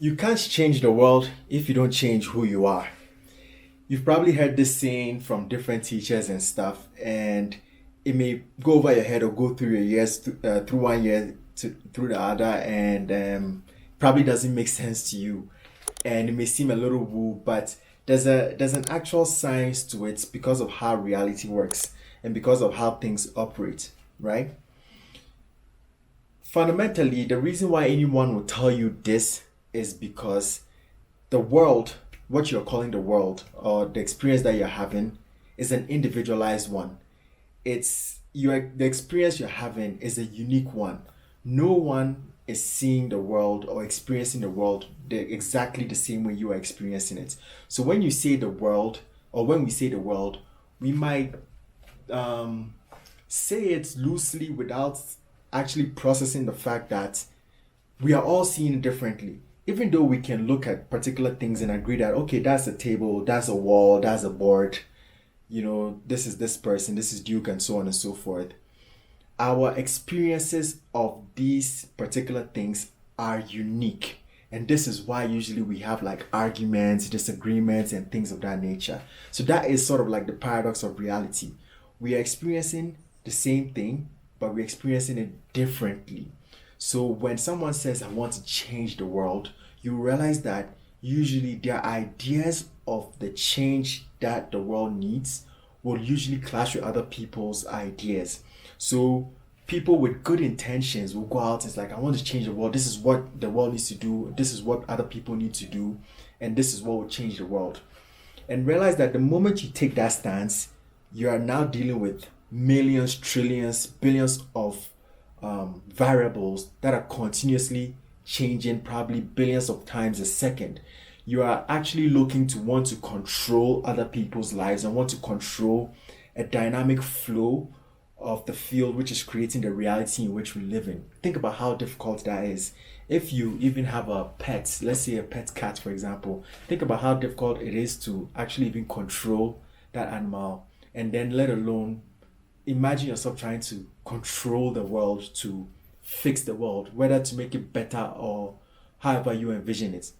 You can't change the world if you don't change who you are. You've probably heard this saying from different teachers and stuff, and it may go over your head or go through your years, through one year through the other, and probably doesn't make sense to you, and it may seem a little woo, but there's an actual science to it because of how reality works and because of how things operate, right? Fundamentally, the reason why anyone will tell you this is because the world, what you're calling the world, or the experience that you're having, is an individualized one. It's your the experience you're having is a unique one. No one is seeing the world or experiencing the world exactly the same way you are experiencing it. So when you say the world, or when we say the world, we might um, say it loosely without actually processing the fact that we are all seeing it differently. Even though we can look at particular things and agree that, okay, that's a table, that's a wall, that's a board, this is this person, this is Duke, and so on and so forth. Our experiences of these particular things are unique. And this is why usually we have like arguments, disagreements, and things of that nature. So that is sort of like the paradox of reality. We are experiencing the same thing, but we're experiencing it differently. So when someone says, I want to change the world, you realize that usually their ideas of the change that the world needs will usually clash with other people's ideas. So people with good intentions will go out and it's like, I want to change the world. This is what the world needs to do. This is what other people need to do. And this is what will change the world. And realize that the moment you take that stance, you are now dealing with millions, trillions, billions of variables that are continuously changing, probably billions of times a second. You are actually looking to want to control other people's lives and want to control a dynamic flow of the field which is creating the reality in which we live in. Think about how difficult that is. If you even have a pet, let's say a pet cat, for example, think about how difficult it is to actually even control that animal, and then let alone imagine yourself trying to control the world to fix the world, whether to make it better or however you envision it.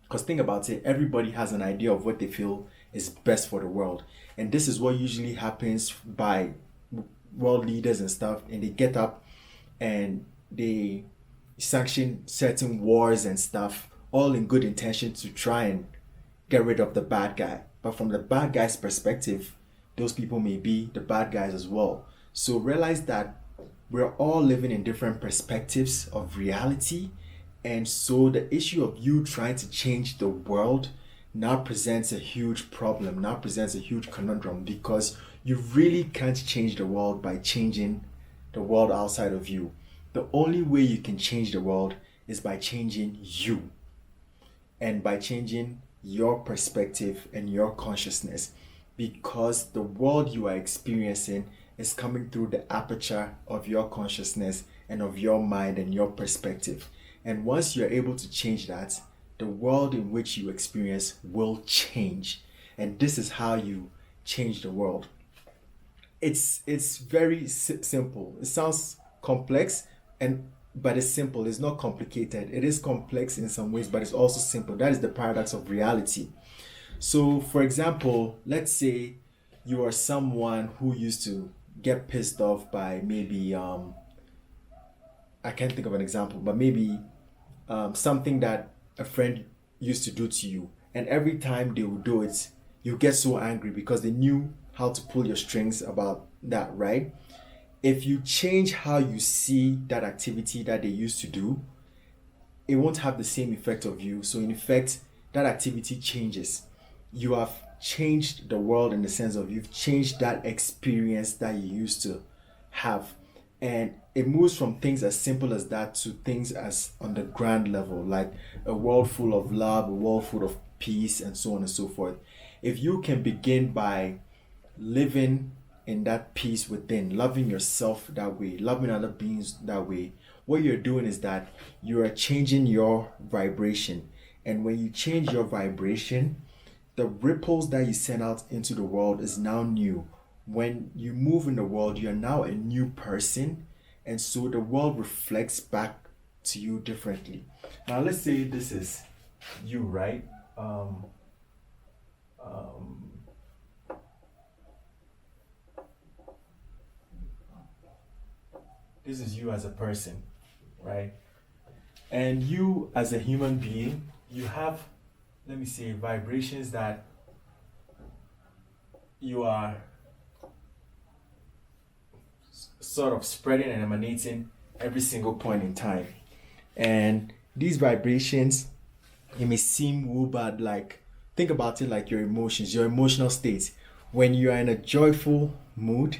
Because think about it, everybody has an idea of what they feel is best for the world. And this is what usually happens by world leaders and stuff. And they get up and they sanction certain wars and stuff, all in good intention to try and get rid of the bad guy. But from the bad guy's perspective, those people may be the bad guys as well. So realize that we're all living in different perspectives of reality. And so the issue of you trying to change the world now presents a huge problem, now presents a huge conundrum, because you really can't change the world by changing the world outside of you. The only way you can change the world is by changing you and by changing your perspective and your consciousness, because the world you are experiencing is coming through the aperture of your consciousness and of your mind and your perspective. And once you're able to change that, the world in which you experience will change. And this is how you change the world. It's very simple. It sounds complex, and but it's simple. It's not complicated. It is complex in some ways, but it's also simple. That is the paradox of reality. So, for example, let's say you are someone who used to get pissed off by maybe I can't think of an example, but maybe something that a friend used to do to you, and every time they would do it, you get so angry because they knew how to pull your strings about that, right? If you change how you see that activity that they used to do, it won't have the same effect of you. So in effect, that activity changes. You have changed the world in the sense of you've changed that experience that you used to have. And it moves from things as simple as that to things as on the grand level, like a world full of love, a world full of peace, and so on and so forth. If you can begin by living in that peace within, loving yourself that way, loving other beings that way, what you're doing is that you are changing your vibration. And when you change your vibration, the ripples that you send out into the world is now new. When you move in the world, you're now a new person. And so the world reflects back to you differently. Now, let's say this is you, right? Um, um, this is you as a person, right? And you as a human being, you have, let me say, vibrations that you are sort of spreading and emanating every single point in time. And these vibrations, it may seem woo bad, like think about it like your emotions, your emotional state. When you are in a joyful mood,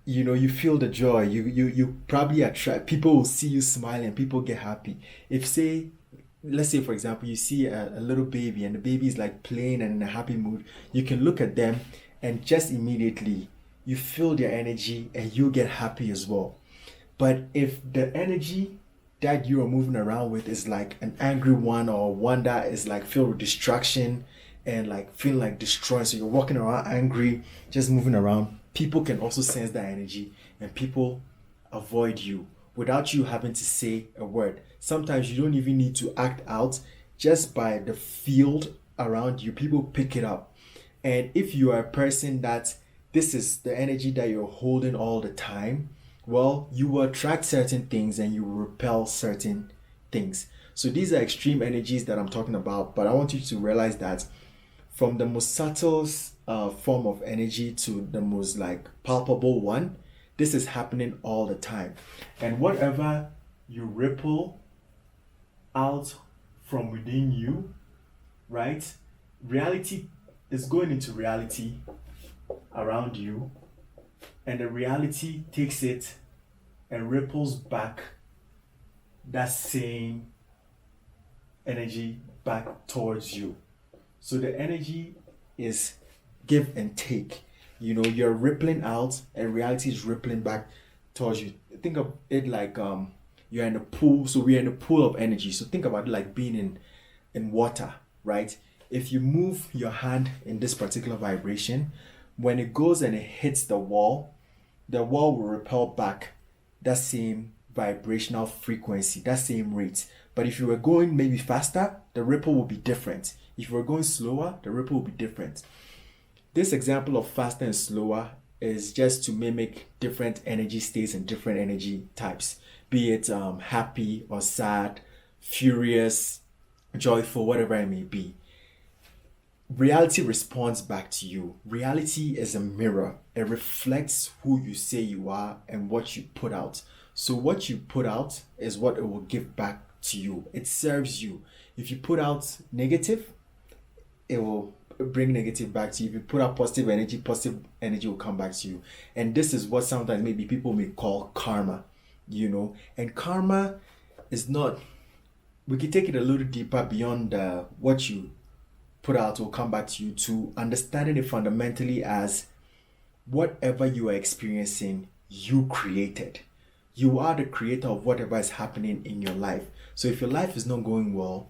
you feel the joy. You probably attract people will see you smiling, people get happy. If say let's say for example you see a little baby and the baby is like playing and in a happy mood, you can look at them and just immediately you feel their energy and you get happy as well. But if the energy that you are moving around with is like an angry one or one that is like filled with distraction and like feeling like destroying, so you're walking around angry, just moving around, people can also sense that energy and people avoid you without you having to say a word. Sometimes you don't even need to act out, just by the field around you, people pick it up. And if you are a person that this is the energy that you're holding all the time, well, you will attract certain things and you will repel certain things. So these are extreme energies that I'm talking about, but I want you to realize that from the most subtle form of energy to the most like palpable one, this is happening all the time. And whatever you ripple out from within you, right? Reality is going into reality around you, and the reality takes it and ripples back that same energy back towards you. So the energy is give and take. You're rippling out and reality is rippling back towards you. Think of it like you're in a pool. So we're in a pool of energy. So think about it like being in water, right? If you move your hand in this particular vibration, when it goes and it hits the wall will repel back that same vibrational frequency, that same rate. But if you were going maybe faster, the ripple will be different. If you were going slower, the ripple will be different. This example of faster and slower is just to mimic different energy states and different energy types, be it happy or sad, furious, joyful, whatever it may be. Reality responds back to you. Reality is a mirror. It reflects who you say you are and what you put out. So what you put out is what it will give back to you. It serves you. If you put out negative, it will bring negative back to you. If you put out positive energy will come back to you. And this is what sometimes maybe people may call karma, And karma is not, we can take it a little deeper beyond what you put out will come back to you, to understanding it fundamentally as whatever you are experiencing, you created. You are the creator of whatever is happening in your life. So if your life is not going well,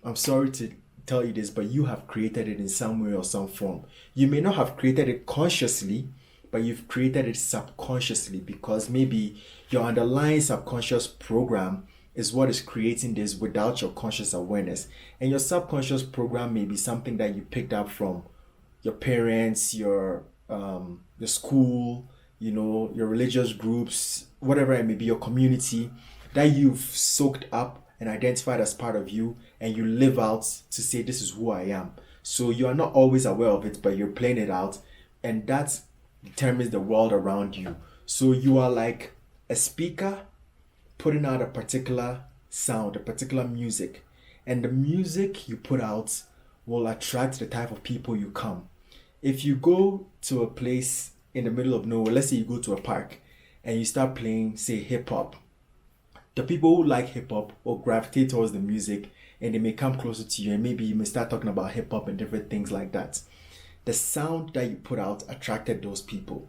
I'm sorry to tell you this, but you have created it in some way or some form. You may not have created it consciously, but you've created it subconsciously, because maybe your underlying subconscious program is what is creating this without your conscious awareness. And your subconscious program may be something that you picked up from your parents, your school, your religious groups, whatever it may be, your community, that you've soaked up and identified as part of you, and you live out to say, this is who I am. So you are not always aware of it, but you're playing it out, and that determines the world around you. So you are like a speaker putting out a particular sound, a particular music, and the music you put out will attract the type of people you come. If you go to a place in the middle of nowhere, let's say you go to a park and you start playing, say, hip hop, the people who like hip hop will gravitate towards the music and they may come closer to you, and maybe you may start talking about hip hop and different things like that. The sound that you put out attracted those people.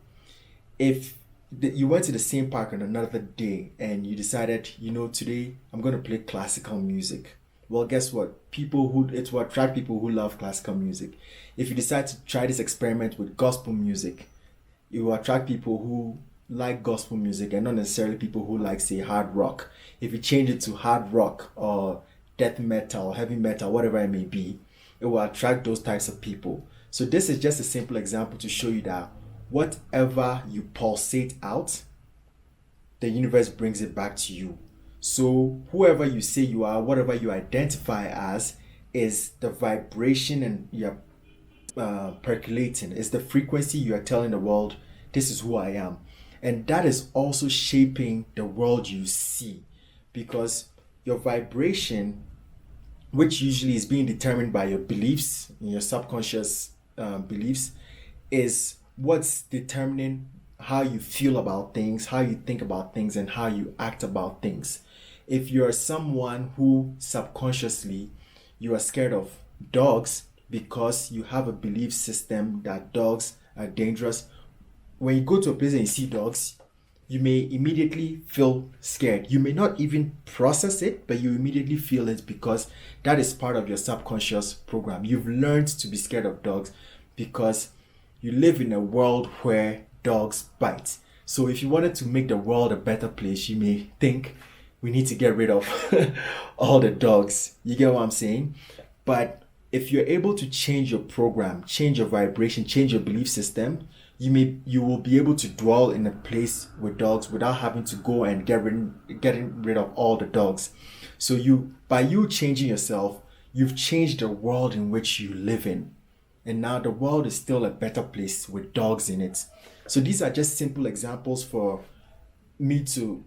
If you went to the same park on another day and you decided, today I'm going to play classical music. Well, guess what? It will attract people who love classical music. If you decide to try this experiment with gospel music, it will attract people who like gospel music and not necessarily people who like, say, hard rock. If you change it to hard rock or death metal, heavy metal, whatever it may be, it will attract those types of people. So this is just a simple example to show you that whatever you pulsate out, the universe brings it back to you. So whoever you say you are, whatever you identify as, is the vibration and you're percolating. It's the frequency you are telling the world, this is who I am. And that is also shaping the world you see, because your vibration, which usually is being determined by your beliefs, your subconscious beliefs, is what's determining how you feel about things, how you think about things, and how you act about things. If you're someone who subconsciously you are scared of dogs because you have a belief system that dogs are dangerous, when you go to a place and you see dogs, you may immediately feel scared. You may not even process it, but you immediately feel it because that is part of your subconscious program. You've learned to be scared of dogs because you live in a world where dogs bite. So if you wanted to make the world a better place, you may think we need to get rid of all the dogs. You get what I'm saying? But if you're able to change your program, change your vibration, change your belief system, you will be able to dwell in a place with dogs without having to go and getting rid of all the dogs. So by you changing yourself, you've changed the world in which you live in. And now the world is still a better place with dogs in it. So these are just simple examples for me to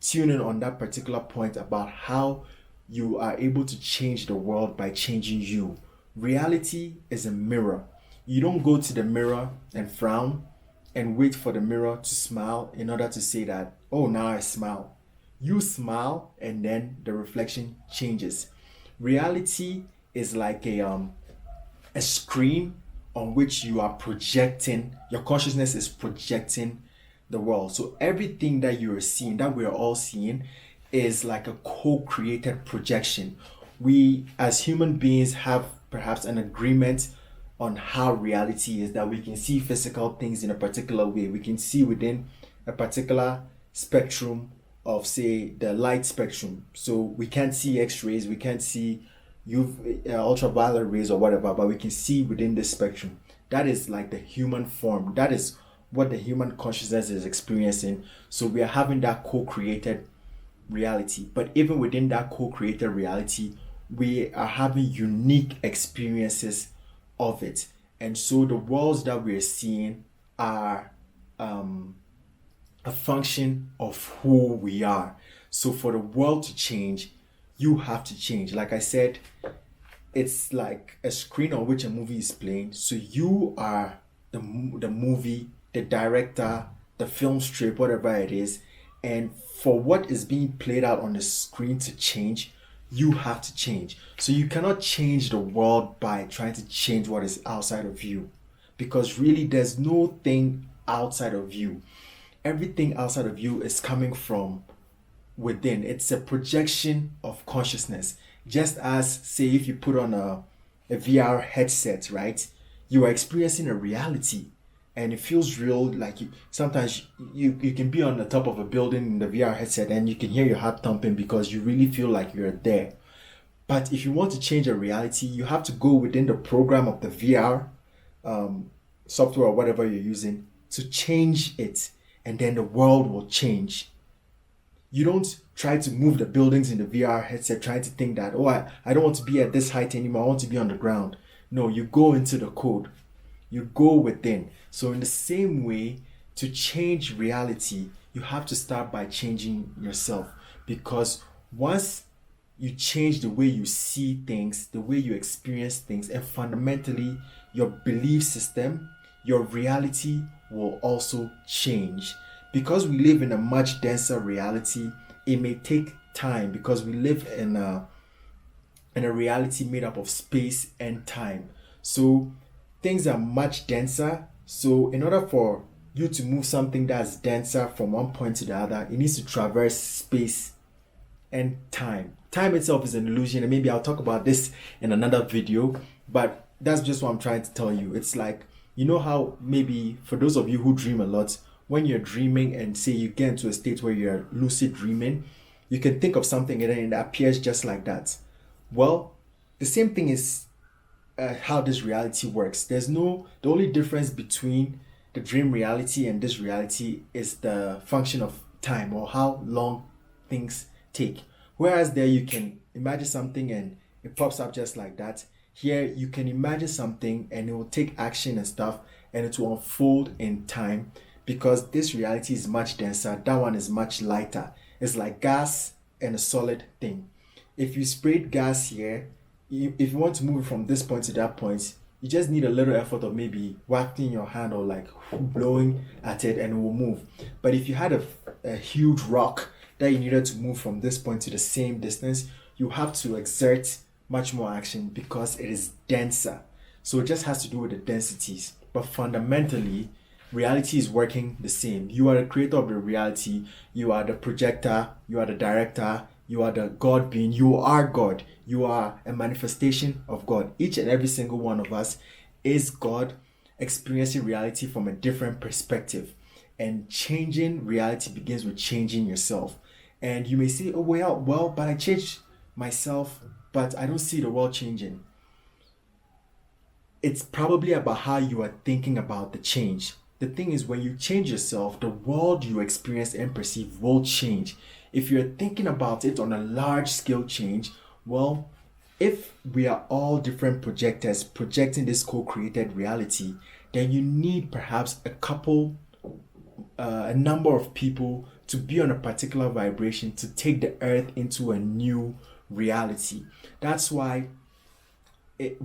tune in on that particular point about how you are able to change the world by changing you. Reality is a mirror. You don't go to the mirror and frown and wait for the mirror to smile in order to say that, oh, now I smile. You smile and then the reflection changes. Reality is like a screen on which you are projecting, your consciousness is projecting the world. So everything that you are seeing, that we are all seeing, is like a co-created projection. We as human beings have perhaps an agreement on how reality is, that we can see physical things in a particular way. We can see within a particular spectrum of, say, the light spectrum. So we can't see X-rays, we can't see ultraviolet rays or whatever, but we can see within this spectrum. That is like the human form. That is what the human consciousness is experiencing. So we are having that co-created reality. But even within that co-created reality, we are having unique experiences of it. And so the worlds that we're seeing are a function of who we are. So for the world to change, you have to change. Like I said, it's like a screen on which a movie is playing. So you are the movie, the director, the film strip, whatever it is. And for what is being played out on the screen to change, you have to change. So you cannot change the world by trying to change what is outside of you, because really there's no thing outside of you. Everything outside of you is coming from within. It's a projection of consciousness. Just as, say, if you put on a VR headset, right? You are experiencing a reality and it feels real. Like sometimes you can be on the top of a building in the VR headset and you can hear your heart thumping because you really feel like you're there. But if you want to change a reality, you have to go within the program of the VR software or whatever you're using to change it, and then the world will change. You don't try to move the buildings in the VR headset trying to think that, oh, I don't want to be at this height anymore, I want to be on the ground. No, you go into the code. You go within. So in the same way, to change reality, you have to start by changing yourself. Because once you change the way you see things, the way you experience things, and fundamentally your belief system, your reality will also change. Because we live in a much denser reality, it may take time, because we live in a reality made up of space and time. So things are much denser. So in order for you to move something that's denser from one point to the other, it needs to traverse space and time. Time itself is an illusion, and maybe I'll talk about this in another video, but that's just what I'm trying to tell you. It's like, you know how maybe for those of you who dream a lot, when you're dreaming and say you get into a state where you're lucid dreaming, You can think of something and then it appears just like that. Well, the same thing is how this reality works. The only difference between the dream reality and this reality is the function of time, or how long things take. Whereas there you can imagine something and it pops up just like that. Here you can imagine something and it will take action and stuff, and it will unfold in time, because this reality is much denser, that one is much lighter. It's like gas and a solid thing. If you sprayed gas here, if you want to move it from this point to that point, you just need a little effort of maybe wafting your hand or like blowing at it, and it will move. But if you had a huge rock that you needed to move from this point to the same distance, you have to exert much more action because it is denser. So it just has to do with the densities. But fundamentally, reality is working the same. You are the creator of the reality, you are the projector, you are the director, you are the God being, you are God, you are a manifestation of God. Each and every single one of us is God experiencing reality from a different perspective. And changing reality begins with changing yourself. And you may say, oh, well, but I changed myself, but I don't see the world changing. It's probably about how you are thinking about the change. The thing is, when you change yourself, the world you experience and perceive will change. If you're thinking about it on a large scale change, well, if we are all different projectors projecting this co-created reality, then you need perhaps a number of people to be on a particular vibration to take the earth into a new reality. That's why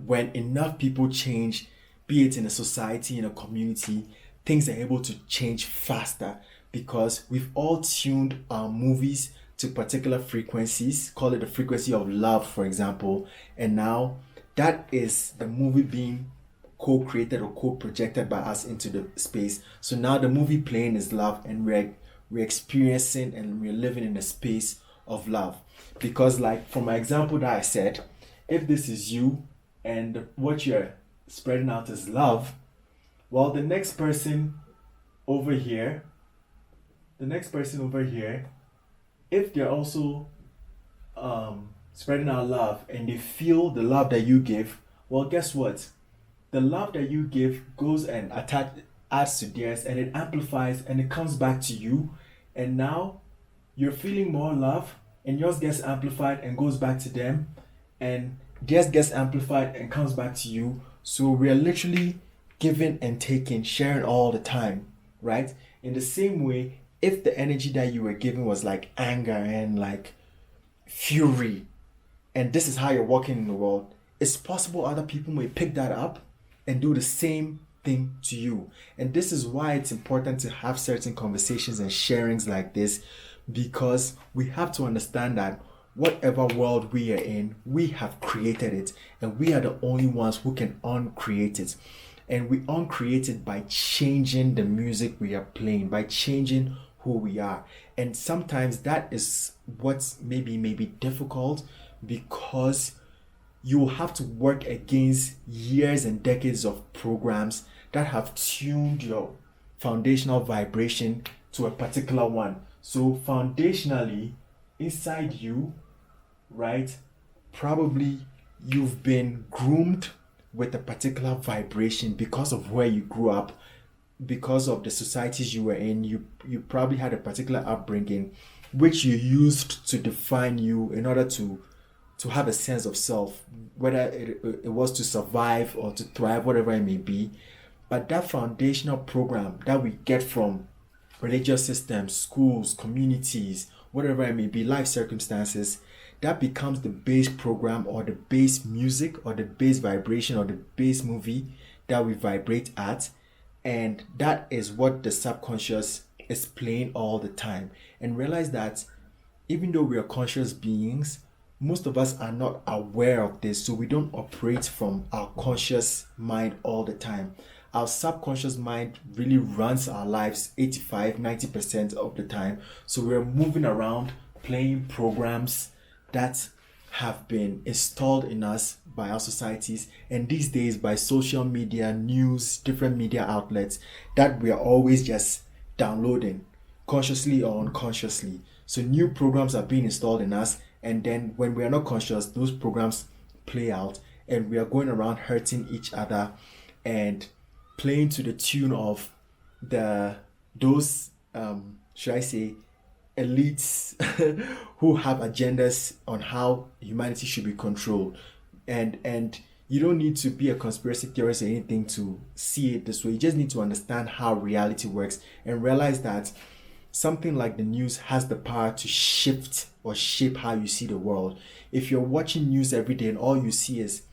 when enough people change, be it in a society, in a community, things are able to change faster, because we've all tuned our movies to particular frequencies. Call it the frequency of love, for example, and now that is the movie being co-created or co-projected by us into the space. So now the movie playing is love, and we're experiencing and we're living in a space of love. Because, like, for my example that I said, if this is you and what you're spreading out is love, well, the next person over here, if they're also spreading out love and they feel the love that you give, well, guess what? The love that you give goes and adds to theirs, and it amplifies and it comes back to you. And now you're feeling more love, and yours gets amplified and goes back to them, and theirs gets amplified and comes back to you. So we're literally giving and taking, sharing all the time, right? In the same way, if the energy that you were giving was like anger and like fury, and this is how you're walking in the world, it's possible other people may pick that up and do the same thing to you. And this is why it's important to have certain conversations and sharings like this, because we have to understand that whatever world we are in, we have created it, and we are the only ones who can uncreate it. And we uncreate it by changing the music we are playing, by changing who we are. And sometimes that is what's maybe difficult, because you will have to work against years and decades of programs that have tuned your foundational vibration to a particular one. So foundationally, inside you, right, probably you've been groomed with a particular vibration because of where you grew up, because of the societies you were in. You probably had a particular upbringing which you used to define you in order to have a sense of self, whether it was to survive or to thrive, whatever it may be. But that foundational program that we get from religious systems, schools, communities, whatever it may be, life circumstances, that becomes the base program or the base music or the base vibration or the base movie that we vibrate at. And that is what the subconscious is playing all the time. And realize that even though we are conscious beings, most of us are not aware of this, so we don't operate from our conscious mind all the time. Our subconscious mind really runs our lives 85-90% of the time. So we're moving around playing programs that have been installed in us by our societies, and these days by social media, news, different media outlets that we are always just downloading, consciously or unconsciously. So new programs are being installed in us, and then when we are not conscious, those programs play out, and we are going around hurting each other and playing to the tune of those should I say elites who have agendas on how humanity should be controlled. And you don't need to be a conspiracy theorist or anything to see it this way. You just need to understand how reality works and realize that something like the news has the power to shift or shape how you see the world. If you're watching news every day and all you see is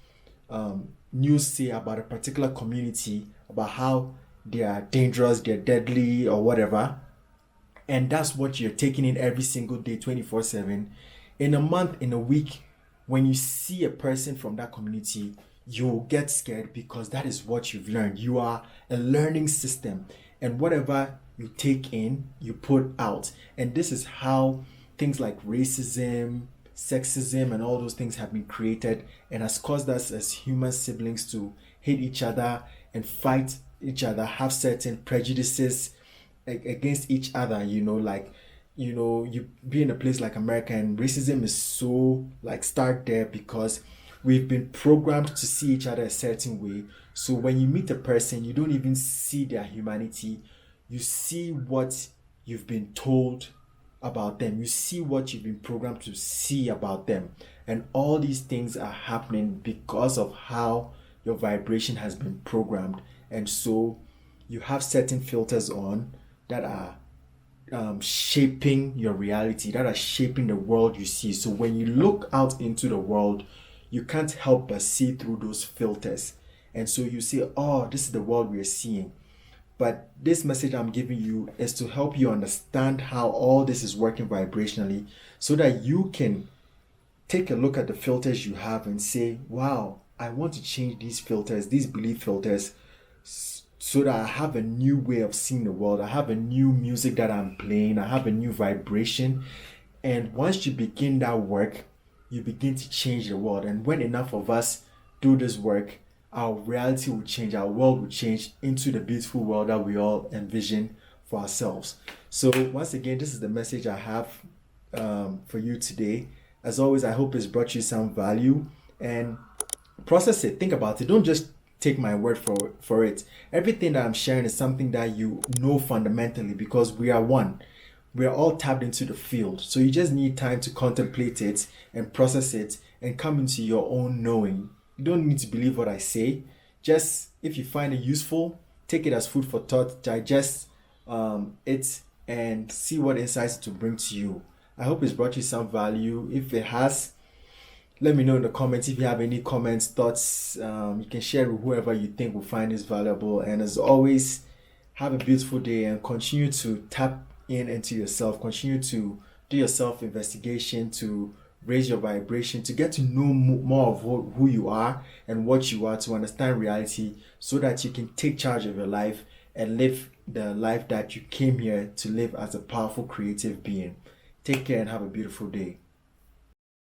news say about a particular community, about how they are dangerous, they're deadly, or whatever, and that's what you're taking in every single day, 24/7, in a month, in a week, when you see a person from that community, you'll get scared because that is what you've learned. You are a learning system, and whatever you take in, you put out. And this is how things like racism, sexism, and all those things have been created, and has caused us as human siblings to hate each other and fight each other, have certain prejudices against each other. You be in a place like America, and racism is so like start there because we've been programmed to see each other a certain way. So when you meet a person, you don't even see their humanity. You see what you've been told about them. You see what you've been programmed to see about them. And all these things are happening because of how your vibration has been programmed. And so you have certain filters on that are shaping your reality, that are shaping the world you see. So when you look out into the world, you can't help but see through those filters. And so you say, oh, this is the world we're seeing. But this message I'm giving you is to help you understand how all this is working vibrationally, so that you can take a look at the filters you have and say, wow, I want to change these filters, these belief filters, so that I have a new way of seeing the world. I have a new music that I'm playing. I have a new vibration. And once you begin that work, you begin to change the world. And when enough of us do this work, our reality will change, our world will change into the beautiful world that we all envision for ourselves. So once again, this is the message I have for you today. As always, I hope it's brought you some value, and process it, think about it. Don't just take my word for it. Everything that I'm sharing is something that you know fundamentally, because we are one. We are all tapped into the field. So you just need time to contemplate it and process it and come into your own knowing. You don't need to believe what I say. Just, if you find it useful, take it as food for thought, digest it, and see what insights to bring to you. I hope it's brought you some value. If it has, let me know in the comments. If you have any comments, thoughts, you can share with whoever you think will find this valuable. And as always, have a beautiful day and continue to tap into yourself. Continue to do your self-investigation, to raise your vibration, to get to know more of who you are and what you are, to understand reality, so that you can take charge of your life and live the life that you came here to live as a powerful creative being. Take care and have a beautiful day.